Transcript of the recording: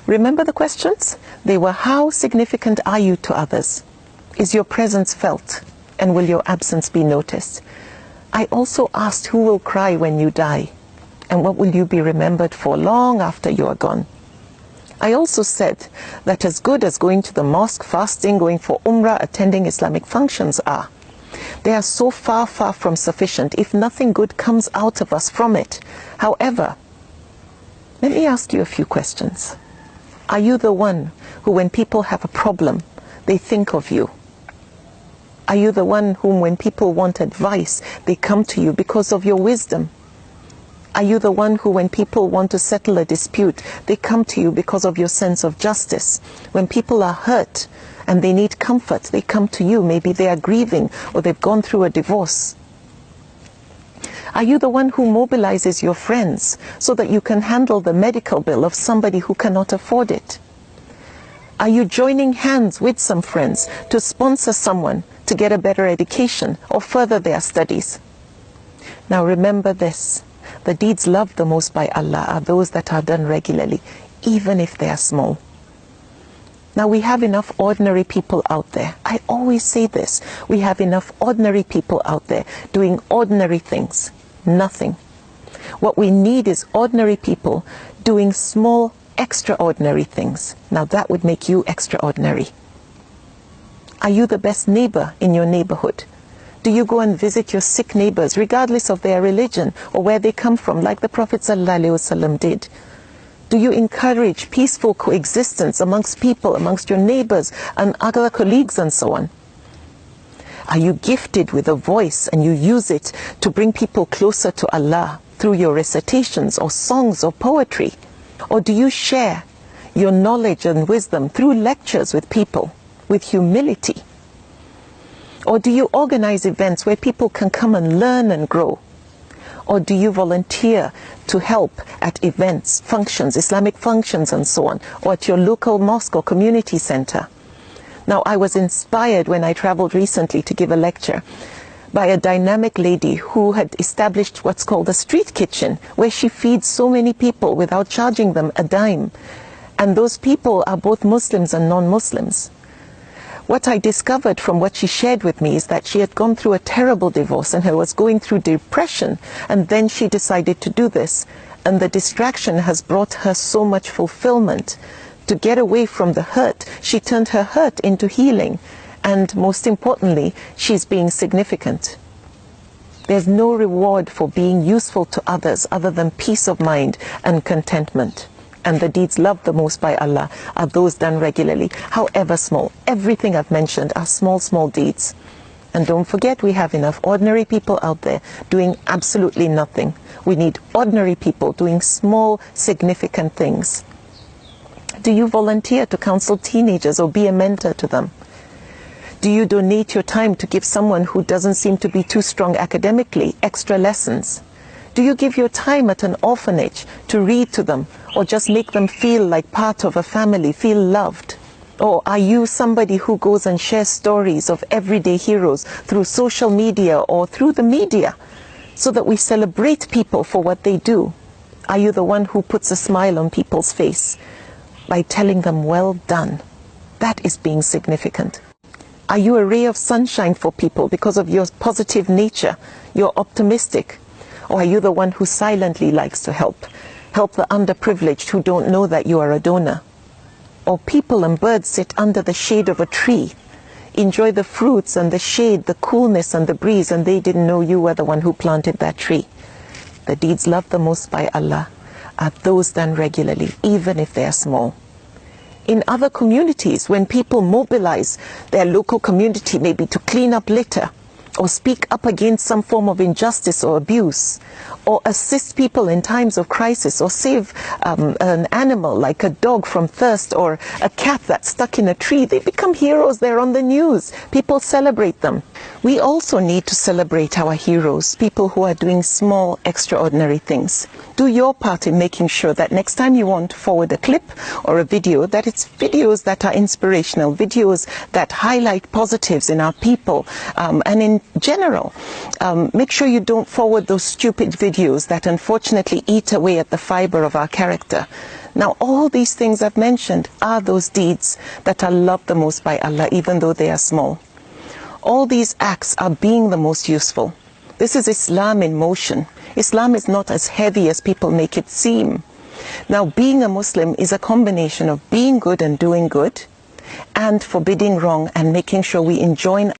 Remember the questions? They were, how significant are you to others? Is your presence felt? And will your absence be noticed? I also asked, who will cry when you die? And what will you be remembered for long after you are gone? I also said that as good as going to the mosque, fasting, going for umrah, attending Islamic functions are, they are so far, far from sufficient if nothing good comes out of us from it. However, let me ask you a few questions. Are you the one who, when people have a problem, they think of you? Are you the one whom, when people want advice, they come to you because of your wisdom? Are you the one who, when people want to settle a dispute, they come to you because of your sense of justice? When people are hurt and they need comfort, they come to you. Maybe they are grieving or they've gone through a divorce. Are you the one who mobilizes your friends so that you can handle the medical bill of somebody who cannot afford it? Are you joining hands with some friends to sponsor someone to get a better education or further their studies? Now remember this, the deeds loved the most by Allah are those that are done regularly, even if they are small. Now we have enough ordinary people out there. I always say this, we have enough ordinary people out there doing ordinary things, nothing. What we need is ordinary people doing small, extraordinary things. Now that would make you extraordinary. Are you the best neighbor in your neighborhood? Do you go and visit your sick neighbors regardless of their religion or where they come from, like the Prophet ﷺ did? Do you encourage peaceful coexistence amongst people, amongst your neighbors and other colleagues and so on? Are you gifted with a voice and you use it to bring people closer to Allah through your recitations or songs or poetry? Or do you share your knowledge and wisdom through lectures with people with humility? Or do you organize events where people can come and learn and grow? Or do you volunteer to help at events, functions, Islamic functions and so on, or at your local mosque or community center? Now, I was inspired when I traveled recently to give a lecture by a dynamic lady who had established what's called a street kitchen, where she feeds so many people without charging them a dime. And those people are both Muslims and non-Muslims. What I discovered from what she shared with me is that she had gone through a terrible divorce and was going through depression, and then she decided to do this. And the distraction has brought her so much fulfillment. To get away from the hurt, she turned her hurt into healing. And most importantly, she's being significant. There's no reward for being useful to others other than peace of mind and contentment. And the deeds loved the most by Allah are those done regularly, however small. Everything I've mentioned are small, small deeds. And don't forget, we have enough ordinary people out there doing absolutely nothing. We need ordinary people doing small, significant things. Do you volunteer to counsel teenagers or be a mentor to them? Do you donate your time to give someone who doesn't seem to be too strong academically extra lessons? Do you give your time at an orphanage to read to them or just make them feel like part of a family, feel loved? Or are you somebody who goes and shares stories of everyday heroes through social media or through the media so that we celebrate people for what they do? Are you the one who puts a smile on people's face by telling them, well done? That is being significant. Are you a ray of sunshine for people because of your positive nature? You're optimistic. Or are you the one who silently likes to help the underprivileged who don't know that you are a donor? Or people and birds sit under the shade of a tree, enjoy the fruits and the shade, the coolness and the breeze, and they didn't know you were the one who planted that tree. The deeds loved the most by Allah are those done regularly, even if they are small. In other communities, when people mobilize their local community maybe to clean up litter, or speak up against some form of injustice or abuse, or assist people in times of crisis, or save an animal like a dog from thirst, or a cat that's stuck in a tree, they become heroes. They're on the news. People celebrate them. We also need to celebrate our heroes, people who are doing small, extraordinary things. Do your part in making sure that next time you want to forward a clip or a video, that it's videos that are inspirational, videos that highlight positives in our people, and in general. Make sure you don't forward those stupid videos that unfortunately eat away at the fiber of our character. Now, all these things I've mentioned are those deeds that are loved the most by Allah, even though they are small. All these acts are being the most useful. This is Islam in motion. Islam is not as heavy as people make it seem. Now, being a Muslim is a combination of being good and doing good, and forbidding wrong and making sure we enjoin